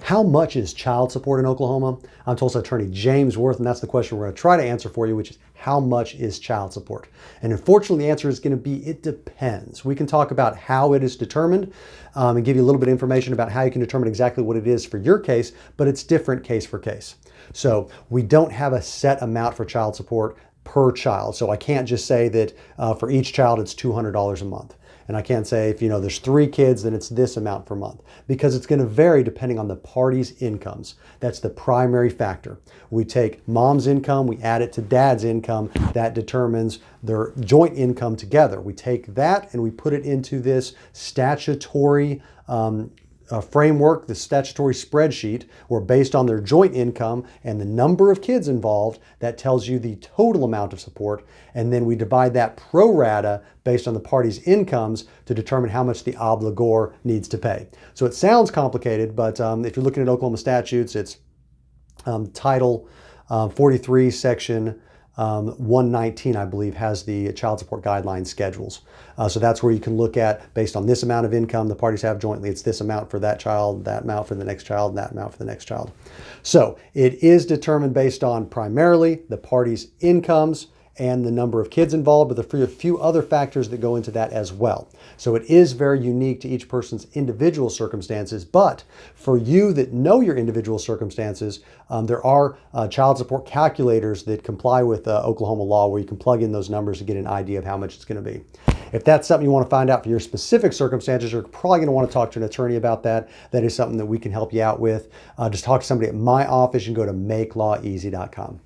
How much is child support in Oklahoma? I'm Tulsa attorney James Wirth, and that's the question we're going to try to answer for you, which is how much is child support? And unfortunately, the answer is going to be it depends. We can talk about how it is determined and give you a little bit of information about how you can determine exactly what it is for your case, but it's different case for case. So we don't have a set amount for child support per child. So I can't just say that for each child it's $200 a month. And I can't say if there's 3 kids, then it's this amount per month, because it's going to vary depending on the parties' incomes. That's the primary factor. We take mom's income, we add it to dad's income. That determines their joint income together. We take that and we put it into this statutory framework, the statutory spreadsheet, where based on their joint income and the number of kids involved, that tells you the total amount of support. And then we divide that pro rata based on the parties' incomes to determine how much the obligor needs to pay. So it sounds complicated, but if you're looking at Oklahoma statutes, it's Title 43, Section 119, I believe, has the child support guideline schedules. So that's where you can look at, based on this amount of income the parties have jointly, it's this amount for that child, that amount for the next child, and that amount for the next child. So it is determined based on primarily the parties' incomes and the number of kids involved, but there are a few other factors that go into that as well. So it is very unique to each person's individual circumstances, but for you that know your individual circumstances, there are child support calculators that comply with Oklahoma law, where you can plug in those numbers to get an idea of how much it's going to be. If that's something you want to find out for your specific circumstances, you're probably going to want to talk to an attorney about that. That is something that we can help you out with. Just talk to somebody at my office and go to makelaweasy.com.